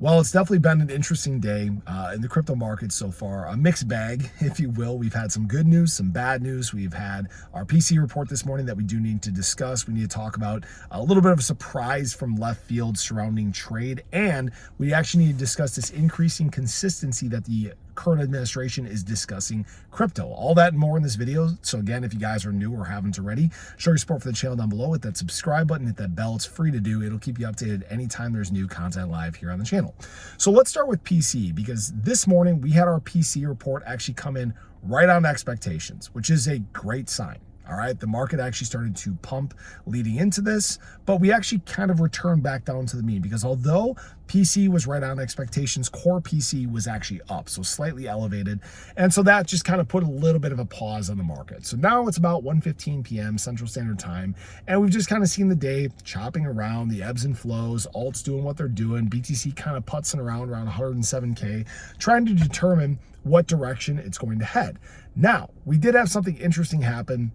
Well, it's definitely been an interesting day in the crypto market so far. A mixed bag, if you will. We've had some good news, some bad news. We've had our PC report this morning that we do need to discuss. We need to talk about a little bit of a surprise from left field surrounding trade. And we actually need to discuss this increasing consistency that the current administration is discussing crypto. All that and more in this video. So again, if you guys are new or haven't already, show your support for the channel down below. Hit that subscribe button, hit that bell. It's free to do. It'll keep you updated anytime there's new content live here on the channel. So let's start with PC, because this morning we had our PC report actually come in right on expectations, which is a great sign. All right, the market actually started to pump leading into this, but we actually kind of returned back down to the mean, because although PC was right on expectations, core PC was actually up, so slightly elevated. And so that just kind of put a little bit of a pause on the market. So now it's about 1:15 p.m. Central Standard Time, and we've just kind of seen the day chopping around, the ebbs and flows, alts doing what they're doing, BTC kind of putzing around 107K, trying to determine what direction it's going to head. Now, we did have something interesting happen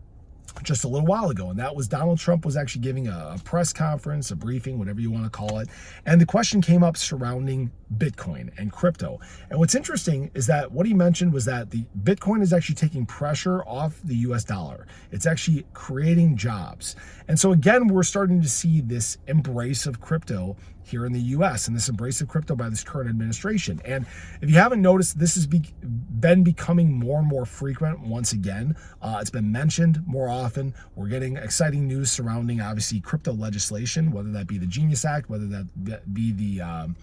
just a little while ago, and that was Donald Trump was actually giving a press conference, a briefing, whatever you want to call it, and the question came up surrounding Bitcoin and crypto. And what's interesting is that what he mentioned was that the Bitcoin is actually taking pressure off the US dollar. It's actually creating jobs. And so again, we're starting to see this embrace of crypto here in the US, and this embrace of crypto by this current administration. And if you haven't noticed, this has been becoming more and more frequent once again. It's been mentioned more often. We're getting exciting news surrounding, obviously, crypto legislation, whether that be the Genius Act, whether that be the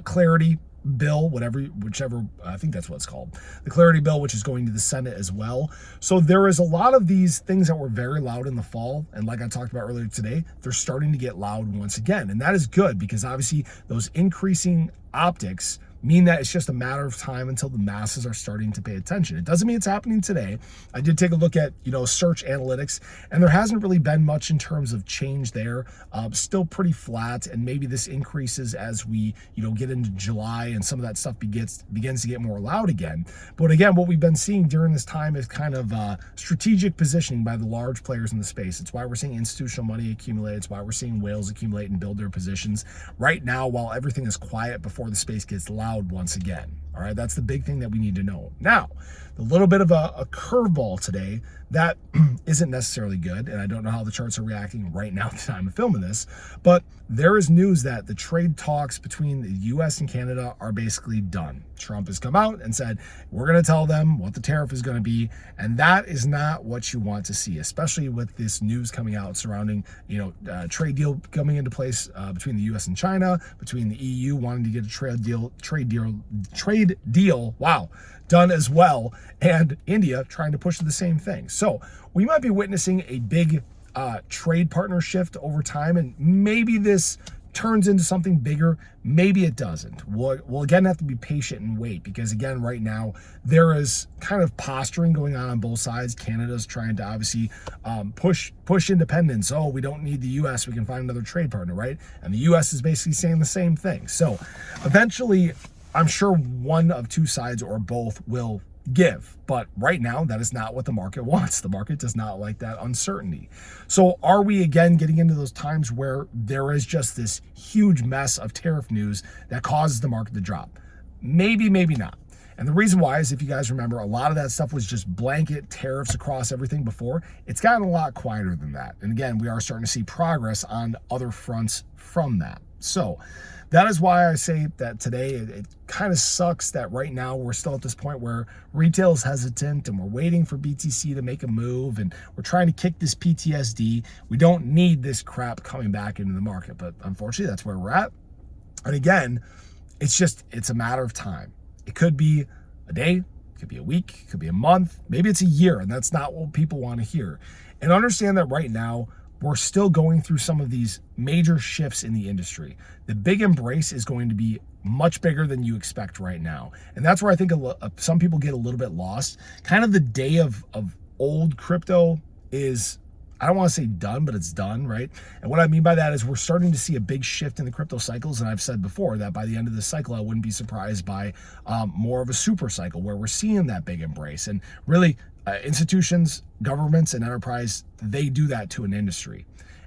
Clarity bill, whichever, I think that's what it's called, the Clarity bill, which is going to the Senate as well. So there is a lot of these things that were very loud in the fall, and like I talked about earlier today, they're starting to get loud once again, and that is good, because obviously those increasing optics mean that it's just a matter of time until the masses are starting to pay attention. It doesn't mean it's happening today. I did take a look at, search analytics, and there hasn't really been much in terms of change there. Still pretty flat, and maybe this increases as we, get into July and some of that stuff begins to get more loud again. But again, what we've been seeing during this time is kind of strategic positioning by the large players in the space. It's why we're seeing institutional money accumulate. It's why we're seeing whales accumulate and build their positions right now while everything is quiet before the space gets loud once again. All right, that's the big thing that we need to know. Now, a little bit of a curveball today that isn't necessarily good, and I don't know how the charts are reacting right now at the time of filming this, but there is news that the trade talks between the US and Canada are basically done. Trump has come out and said, we're going to tell them what the tariff is going to be, and that is not what you want to see, especially with this news coming out surrounding, trade deal coming into place between the US and China, between the EU wanting to get a trade deal, wow, done as well, and India trying to push the same thing. So we might be witnessing a big trade partner shift over time, and maybe this turns into something bigger, maybe it doesn't. We'll again have to be patient and wait, because again, right now, there is kind of posturing going on both sides. Canada's trying to obviously push independence. Oh, we don't need the US, we can find another trade partner, right? And the US is basically saying the same thing. So eventually, I'm sure one of two sides or both will give, but right now that is not what the market wants. The market does not like that uncertainty. So are we again getting into those times where there is just this huge mess of tariff news that causes the market to drop? Maybe, maybe not. And the reason why is, if you guys remember, a lot of that stuff was just blanket tariffs across everything before. It's gotten a lot quieter than that. And again, we are starting to see progress on other fronts from that. So that is why I say that today it kind of sucks that right now we're still at this point where retail is hesitant and we're waiting for BTC to make a move, and we're trying to kick this PTSD. We don't need this crap coming back into the market, but unfortunately that's where we're at. And again, it's a matter of time. It could be a day, it could be a week, it could be a month, maybe it's a year, and that's not what people want to hear. And understand that right now, we're still going through some of these major shifts in the industry. The big embrace is going to be much bigger than you expect right now. And that's where I think some people get a little bit lost. Kind of the day of old crypto is, I don't want to say done, but it's done, right? And what I mean by that is we're starting to see a big shift in the crypto cycles. And I've said before that by the end of this cycle, I wouldn't be surprised by more of a super cycle where we're seeing that big embrace. And really, institutions, governments, and enterprise, they do that to an industry.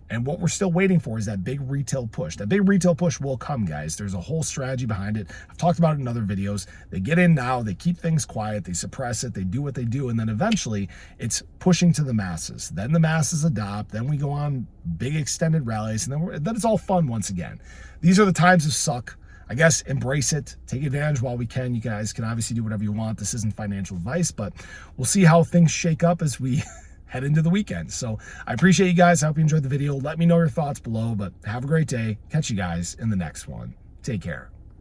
And what we're still waiting for is that big retail push. That big retail push will come, guys. There's a whole strategy behind it. I've talked about it in other videos. They get in now, they keep things quiet, they suppress it, they do what they do, and then eventually it's pushing to the masses. Then the masses adopt, then we go on big extended rallies, and then it's all fun once again. These are the times of suck. I guess embrace it, take advantage while we can. You guys can obviously do whatever you want. This isn't financial advice, but we'll see how things shake up as we head into the weekend. So I appreciate you guys. I hope you enjoyed the video. Let me know your thoughts below, but have a great day. Catch you guys in the next one. Take care.